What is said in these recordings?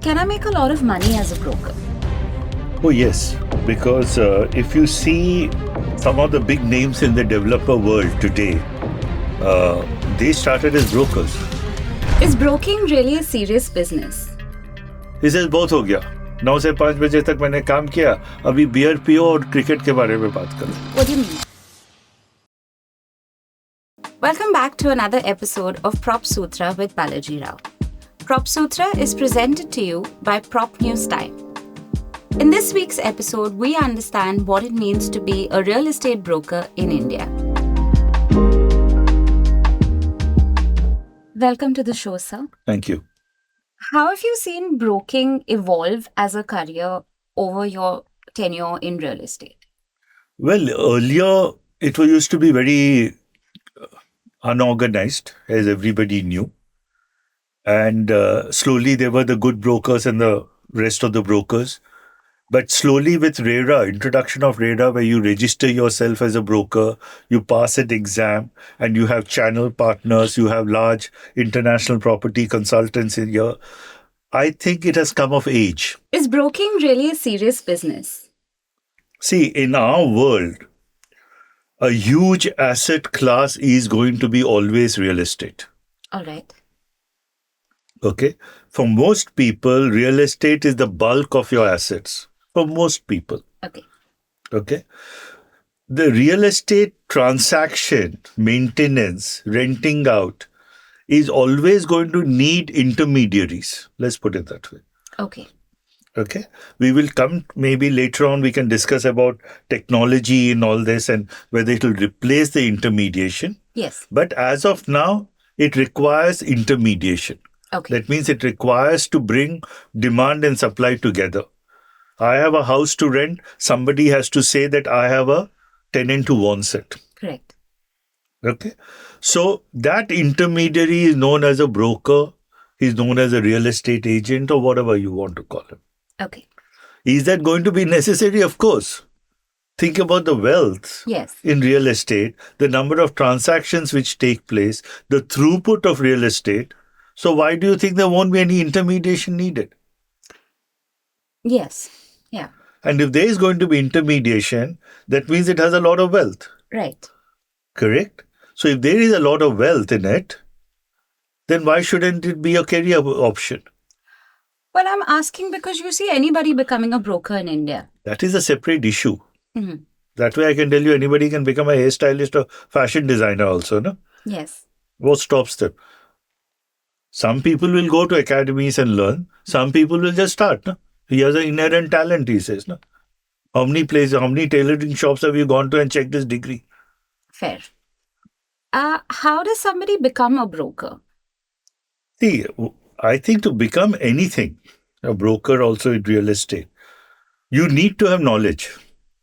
Can I make a lot of money as a broker? Oh, yes. Because if you see some of the big names in the developer world today, they started as brokers. Is broking really a serious business? This is both हो गया. 9 से 5 बजे तक मैंने काम किया. अभी beer पियो और क्रिकेट के बारे में बात करो. What do you mean? Welcome back to another episode of PropSutra with Balaji Rao. PropSutra is presented to you by Prop News Time. In this week's episode, we understand what it means to be a real estate broker in India. Welcome to the show, sir. Thank you. How have you seen broking evolve as a career over your tenure in real estate? Well, earlier it used to be very unorganized, as everybody knew. And slowly there were the good brokers and the rest of the brokers. But slowly with RERA, introduction of RERA, where you register yourself as a broker, you pass an exam, and you have channel partners, you have large international property consultants in here, I think it has come of age. Is broking really a serious business? See, in our world, a huge asset class is going to be always real estate. All right. Okay? For most people, real estate is the bulk of your assets. For most people. Okay. Okay? The real estate transaction, maintenance, renting out is always going to need intermediaries. Let's put it that way. Okay. Okay? We will come, maybe later on, we can discuss about technology in all this and whether it will replace the intermediation. Yes. But as of now, it requires intermediation. Okay. That means it requires to bring demand and supply together. I have a house to rent. Somebody has to say that I have a tenant who wants it. Correct. Okay. So that intermediary is known as a broker. He's known as a real estate agent or whatever you want to call him. Okay. Is that going to be necessary? Of course. Think about the wealth Yes. in real estate, the number of transactions which take place, the throughput of real estate. So why do you think there won't be any intermediation needed? Yes. Yeah. And if there is going to be intermediation, that means it has a lot of wealth. Right. Correct? So if there is a lot of wealth in it, then why shouldn't it be a career option? Well, I'm asking because you see anybody becoming a broker in India. That is a separate issue. Mm-hmm. That way I can tell you anybody can become a hairstylist or fashion designer also, no? Yes. What stops them? Some people will go to academies and learn. Some people will just start, no? He has an inherent talent, he says, no? How many tailoring shops have you gone to and checked his degree? Fair. How does somebody become a broker? See, I think to become anything, a broker also in real estate, you need to have knowledge.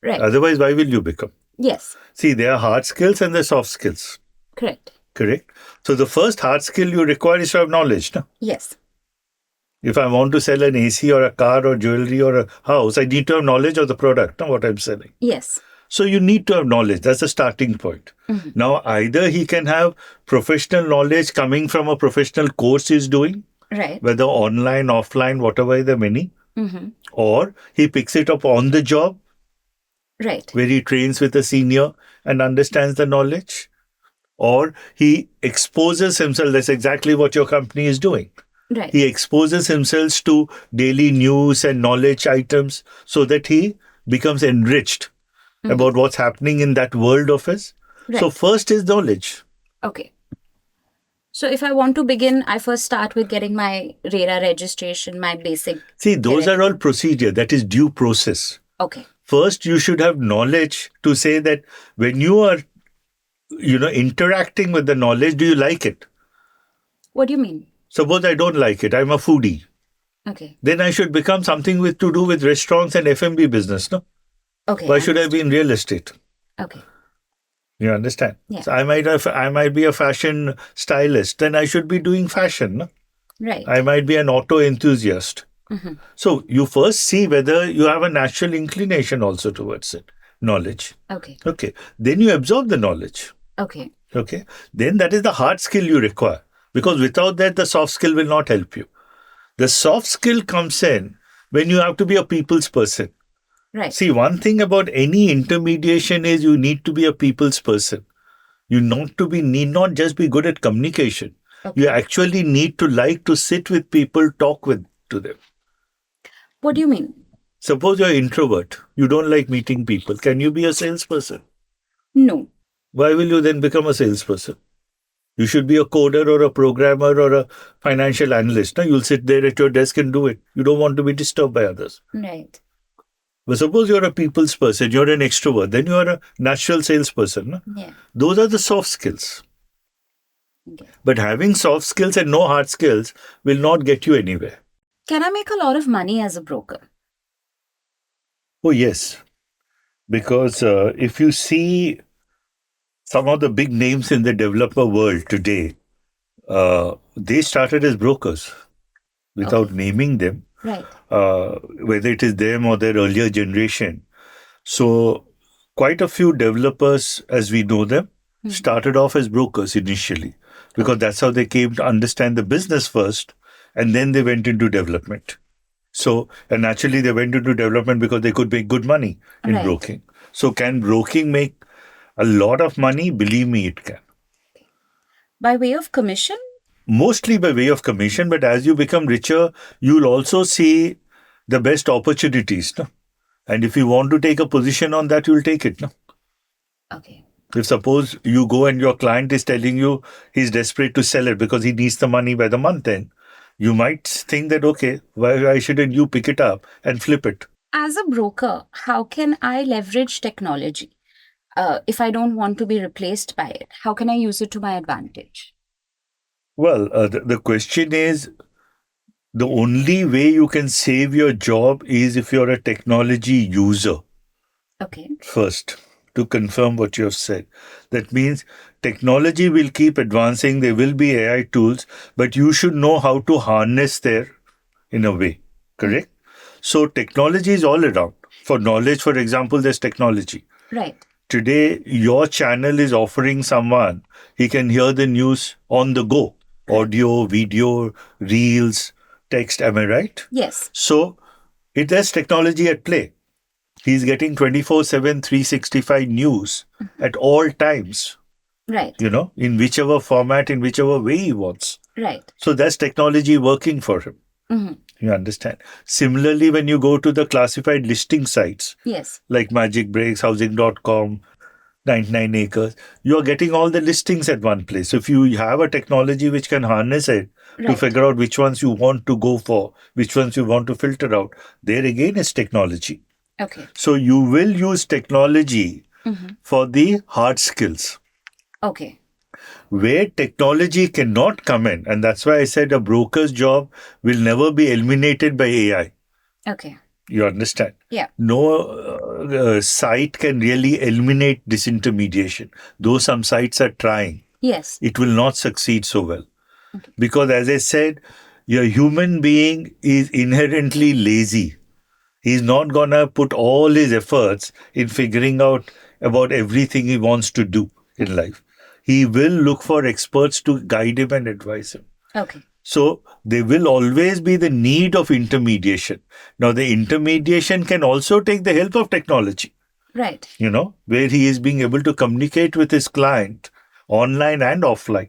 Right. Otherwise, why will you become? Yes. See, there are hard skills and there are soft skills. Correct. Correct? So the first hard skill you require is to have knowledge. No? Yes. If I want to sell an AC or a car or jewelry or a house, I need to have knowledge of the product, no, what I'm selling. Yes. So you need to have knowledge. That's the starting point. Mm-hmm. Now, either he can have professional knowledge coming from a professional course he's doing, Right. whether online, offline, whatever the many, Mm-hmm. or he picks it up on the job, Right. where he trains with a senior and understands the knowledge, or he exposes himself. That's exactly what your company is doing. Right. He exposes himself to daily news and knowledge items so that he becomes enriched about what's happening in that world of his. Right. So first is knowledge. Okay. So if I want to begin, I first start with getting my RERA registration, my basic. See, those are all procedure. That is due process. Okay. First, you should have knowledge to say that when you are, interacting with the knowledge, do you like it? What do you mean? Suppose I don't like it. I'm a foodie. Okay. Then I should become something to do with restaurants and F&B business, no? Okay. Why should I be in real estate? Okay. You understand? Yeah. So I might be a fashion stylist. Then I should be doing fashion, no? Right. I might be an auto enthusiast. Mm-hmm. So you first see whether you have a natural inclination also towards it. Knowledge. Okay. Okay. Then you absorb the knowledge. Okay. Okay. Then that is the hard skill you require. Because without that, the soft skill will not help you. The soft skill comes in when you have to be a people's person. Right. See, one thing about any intermediation is you need to be a people's person. You need not just be good at communication. Okay. You actually need to like to sit with people, talk to them. What do you mean? Suppose you're an introvert. You don't like meeting people. Can you be a salesperson? No. Why will you then become a salesperson? You should be a coder or a programmer or a financial analyst. No? You'll sit there at your desk and do it. You don't want to be disturbed by others. Right. But suppose you're a people's person, you're an extrovert, then you are a natural salesperson. No? Yeah. Those are the soft skills. Okay. But having soft skills and no hard skills will not get you anywhere. Can I make a lot of money as a broker? Oh, yes. Because if you see some of the big names in the developer world today, they started as brokers without naming them, Right. whether it is them or their earlier generation. So quite a few developers, as we know them, started off as brokers initially, because that's how they came to understand the business first, and then they went into development. So, and naturally they went into development because they could make good money in Right. broking. So can broking make a lot of money? Believe me, it can. By way of commission? Mostly by way of commission, but as you become richer, you'll also see the best opportunities. No? And if you want to take a position on that, you'll take it. No? Okay. If suppose you go and your client is telling you he's desperate to sell it because he needs the money by the month end, you might think that, okay, why shouldn't you pick it up and flip it? As a broker, how can I leverage technology? If I don't want to be replaced by it, how can I use it to my advantage? Well, the question is, the only way you can save your job is if you're a technology user. Okay. First, to confirm what you have said. That means technology will keep advancing. There will be AI tools, but you should know how to harness there in a way. Correct? So technology is all around. For knowledge, for example, there's technology. Right. Today, your channel is offering someone, he can hear the news on the go. Audio, video, reels, text. Am I right? Yes. So it has technology at play. He's getting 24/7, 365 news at all times, Right. in whichever format, in whichever way he wants. Right. So that's technology working for him. Mm-hmm. You understand? Similarly, when you go to the classified listing sites, Yes. like Magic Breaks, Housing.com, 99 acres, you're getting all the listings at one place. So if you have a technology which can harness it to Right. figure out which ones you want to go for, which ones you want to filter out, there again is technology. Okay. So you will use technology for the hard skills. Okay. Where technology cannot come in, and that's why I said a broker's job will never be eliminated by AI. Okay. You understand? Yeah. No site can really eliminate disintermediation, though some sites are trying. Yes. It will not succeed so well. Because as I said, your human being is inherently lazy. He's not gonna put all his efforts in figuring out about everything he wants to do in life. He will look for experts to guide him and advise him. Okay. So there will always be the need of intermediation. Now the intermediation can also take the help of technology, Right. where he is being able to communicate with his client online and offline.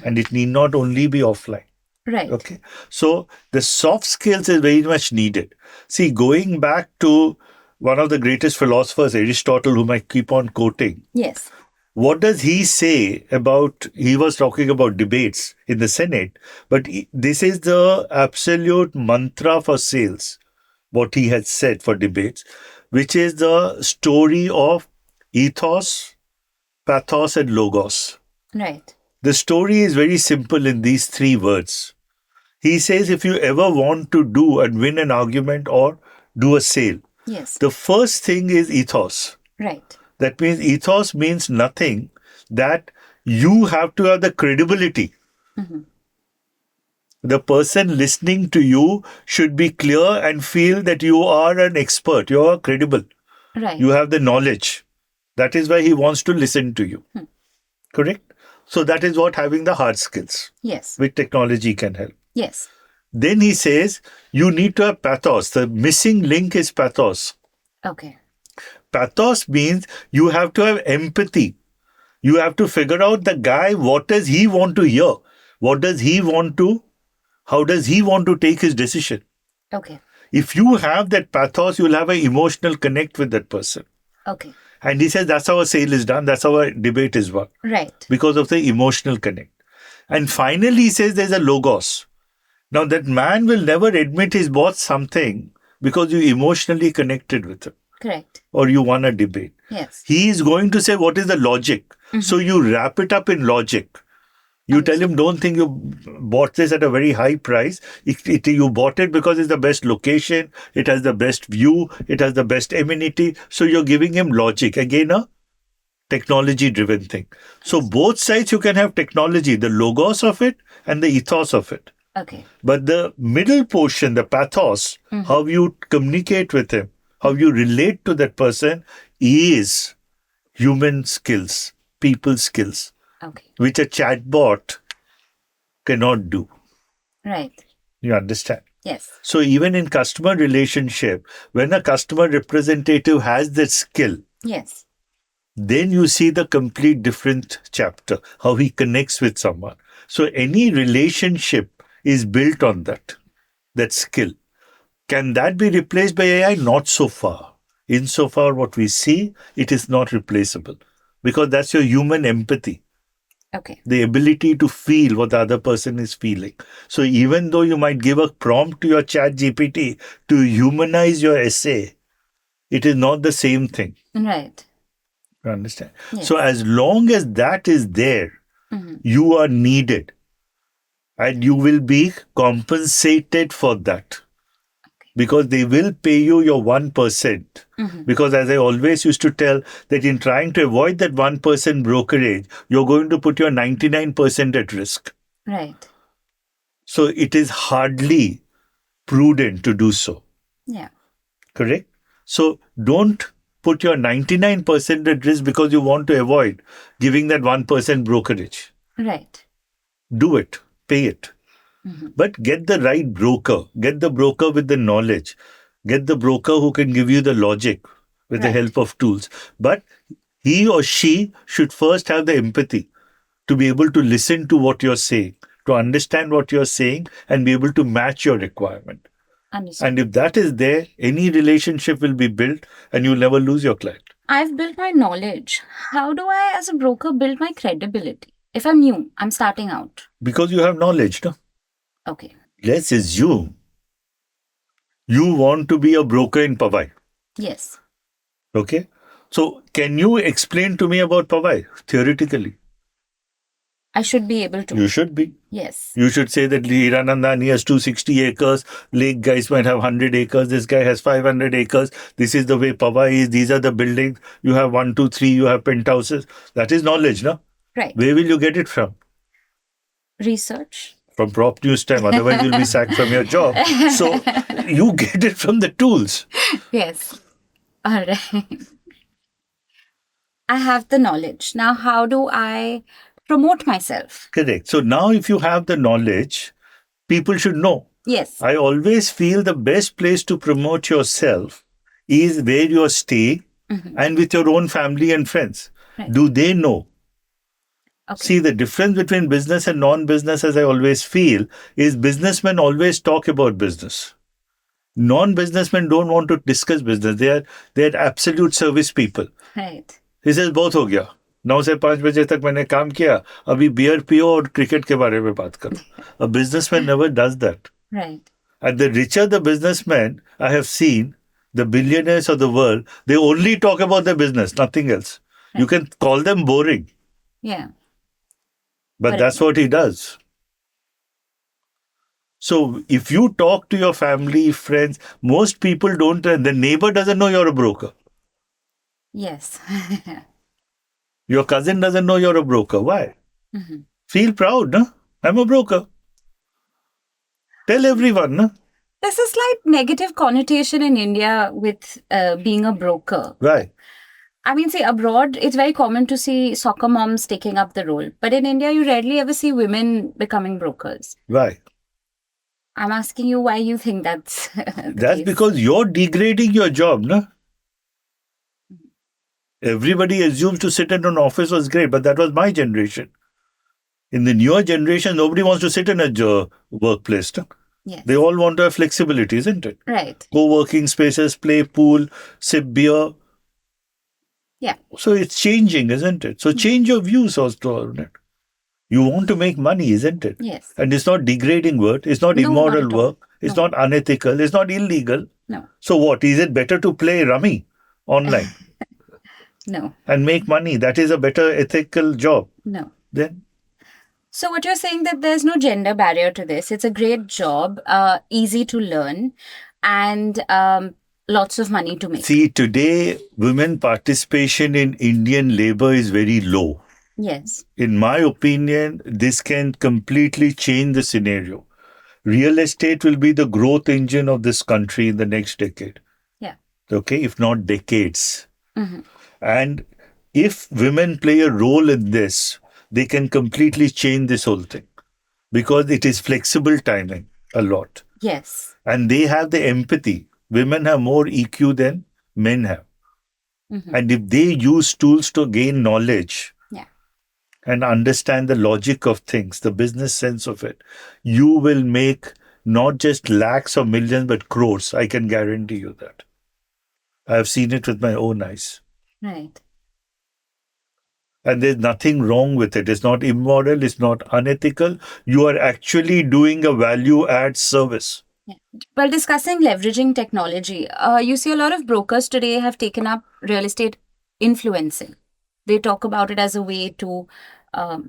And it need not only be offline. Right. Okay. So the soft skills is very much needed. See, going back to one of the greatest philosophers, Aristotle, whom I keep on quoting, Yes. what does he say about, he was talking about debates in the Senate, but this is the absolute mantra for sales, what he had said for debates, which is the story of ethos, pathos, and logos. Right. The story is very simple in these three words. He says if you ever want to do and win an argument or do a sale, Yes. the first thing is ethos. Right. That means ethos means nothing that you have to have the credibility. The person listening to you should be clear and feel that you are an expert, you are credible, Right. you have the knowledge. That is why he wants to listen to you. Correct? So that is what having the hard skills Yes. with technology can help. Yes. Then he says, you need to have pathos. The missing link is pathos. Okay. Pathos means you have to have empathy. You have to figure out the guy, what does he want to hear? What does he want to, how does he want to take his decision? Okay. If you have that pathos, you'll have an emotional connect with that person. Okay. And he says that's how a sale is done, that's how a debate is won. Right. Because of the emotional connect. And finally, he says there's a logos. Now, that man will never admit he's bought something because you emotionally connected with him. Correct. Or you won a debate. Yes. He is going to say, what is the logic? So you wrap it up in logic. You tell him, don't think you bought this at a very high price. You bought it because it's the best location, it has the best view, it has the best amenity. So you're giving him logic. Again, a technology-driven thing. So both sides you can have technology, the logos of it and the ethos of it. Okay. But the middle portion, the pathos, how you communicate with him, how you relate to that person is human skills, people skills, Okay. which a chatbot cannot do. Right. You understand? Yes. So even in customer relationship, when a customer representative has that skill, Yes. then you see the complete different chapter, how he connects with someone. So any relationship is built on that skill. Can that be replaced by AI? Not so far. Insofar what we see, it is not replaceable. Because that's your human empathy. Okay. The ability to feel what the other person is feeling. So even though you might give a prompt to your chat GPT to humanize your essay, it is not the same thing. Right. You understand? Yes. So as long as that is there, you are needed. And you will be compensated for that. Because they will pay you your 1%. Because as I always used to tell, that in trying to avoid that 1% brokerage, you're going to put your 99% at risk. Right. So it is hardly prudent to do so. Yeah. Correct? So don't put your 99% at risk because you want to avoid giving that 1% brokerage. Right. Do it. Pay it. But get the right broker. Get the broker with the knowledge. Get the broker who can give you the logic with the help of tools. But he or she should first have the empathy to be able to listen to what you're saying, to understand what you're saying, and be able to match your requirement. Understood. And if that is there, any relationship will be built and you'll never lose your client. I've built my knowledge. How do I, as a broker, build my credibility? If I'm new, I'm starting out. Because you have knowledge, no? Okay. Let's assume you want to be a broker in Powai. Yes. Okay? So, can you explain to me about Powai, theoretically? I should be able to. You should be. Yes. You should say that Hiranandani has 260 acres, Lake guys might have 100 acres, this guy has 500 acres, this is the way Powai is, these are the buildings, you have 1, 2, 3, you have penthouses. That is knowledge, no? Right. Where will you get it from? Research. From Prop News Time, otherwise you'll be sacked from your job. So, you get it from the tools. Yes. All right. I have the knowledge. Now, how do I promote myself? Correct. So now if you have the knowledge, people should know. Yes. I always feel the best place to promote yourself is where you're staying and with your own family and friends. Right. Do they know? Okay. See, the difference between business and non-business, as I always feel, is businessmen always talk about business. Non-businessmen don't want to discuss business. They are absolute service people. Right. He says, बहुत हो गया. 9 से 5 बजे तक मैंने काम किया. अभी बियर पियो और क्रिकेट के बारे में बात करो. A businessman never does that. Right. And the richer the businessman, I have seen, the billionaires of the world, they only talk about their business, nothing else. You can call them boring, Yeah. but Correct. that's what he does. So if you talk to your family, friends, most people don't, the neighbor doesn't know you're a broker. Yes. Your cousin doesn't know you're a broker. Why? Feel proud, no? I'm a broker. Tell everyone, no? There's a slight negative connotation in India with being a broker. Why? I mean, see, abroad, it's very common to see soccer moms taking up the role. But in India, you rarely ever see women becoming brokers. Why? I'm asking you why you think that's the That's case. because you're degrading your job, no? Everybody assumes to sit in an office was great, but that was my generation. In the newer generation, nobody wants to sit in a workplace. No? Yes. They all want to have flexibility, isn't it? Right. Co-working spaces, play pool, sip beer. Yeah. So it's changing, isn't it? So change your views also on it. You want to make money, isn't it? Yes. And it's not degrading work. It's not No, not immoral at all. work. It's not unethical. It's not illegal. No. So what? Is it better to play rummy online No. and make money? That is a better ethical job. No. Then So what you're saying that there's no gender barrier to this. It's a great job, easy to learn, and lots of money to make. see, today women participation in Indian labor is very low. Yes. In my opinion, this can completely change the scenario. Real estate will be the growth engine of this country in the next decade. Yeah. Okay, if not decades. Mm-hmm. And if women play a role in this, they can completely change this whole thing because it is flexible timing a lot. Yes. And they have the empathy. Women have more EQ than men have. Mm-hmm. And if they use tools to gain knowledge, and understand the logic of things, the business sense of it, you will make not just lakhs or millions, but crores. I can guarantee you that. I have seen it with my own eyes. Right. And there's nothing wrong with it. It's not immoral. It's not unethical. You are actually doing a value add service. Yeah. Well, discussing leveraging technology, you see a lot of brokers today have taken up real estate influencing. They talk about it as a way to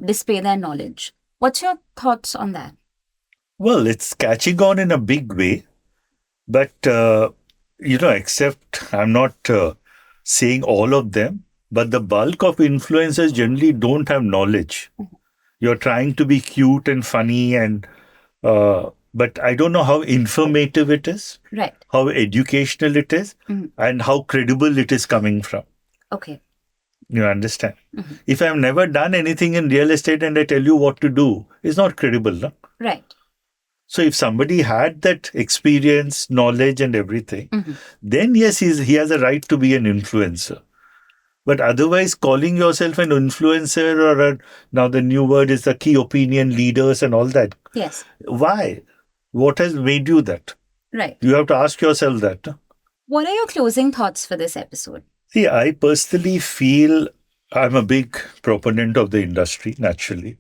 display their knowledge. What's your thoughts on that? Well, it's catching on in a big way. But, except I'm not saying all of them, but the bulk of influencers generally don't have knowledge. Mm-hmm. You're trying to be cute and funny, and but I don't know how informative it is, right? How educational it is, and how credible it is coming from. Okay. You understand? Mm-hmm. If I've never done anything in real estate and I tell you what to do, it's not credible, no? Right. So if somebody had that experience, knowledge and everything, then yes, he has a right to be an influencer. But otherwise, calling yourself an influencer or now the new word is the key opinion leaders and all that. Yes. Why? What has made you that? Right. You have to ask yourself that. No? What are your closing thoughts for this episode? See, I personally feel I'm a big proponent of the industry, naturally.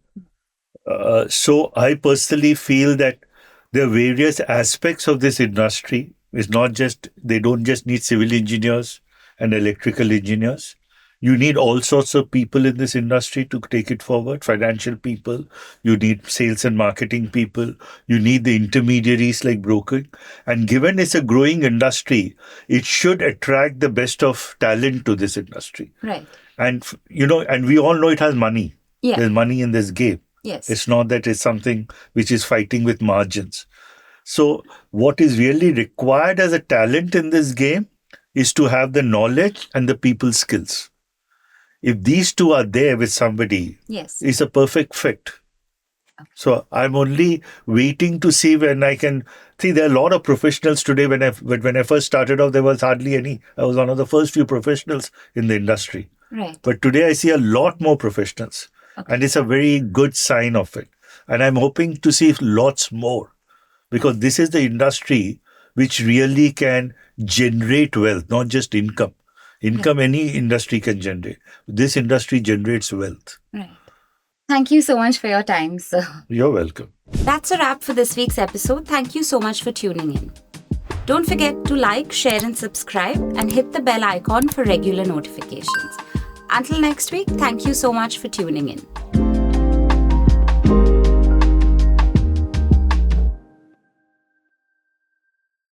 So I personally feel that there are various aspects of this industry. It's not just, they don't just need civil engineers and electrical engineers. You need all sorts of people in this industry to take it forward. Financial people, you need sales and marketing people, you need the intermediaries like brokering. And given it's a growing industry, it should attract the best of talent to this industry. Right. And, and we all know it has money. Yeah. There's money in this game. Yes. It's not that it's something which is fighting with margins. So what is really required as a talent in this game is to have the knowledge and the people skills. If these two are there with somebody, yes, it's a perfect fit. Okay. So I'm only waiting to see when I can see. There are a lot of professionals today. When I first started off, there was hardly any. I was one of the first few professionals in the industry. Right. But today I see a lot more professionals. Okay. And it's a very good sign of it. And I'm hoping to see lots more, because this is the industry which really can generate wealth, not just income. Income, any industry can generate. This industry generates wealth. Right. Thank you so much for your time, sir. You're welcome. That's a wrap for this week's episode. Thank you so much for tuning in. Don't forget to like, share and subscribe and hit the bell icon for regular notifications. Until next week, thank you so much for tuning in.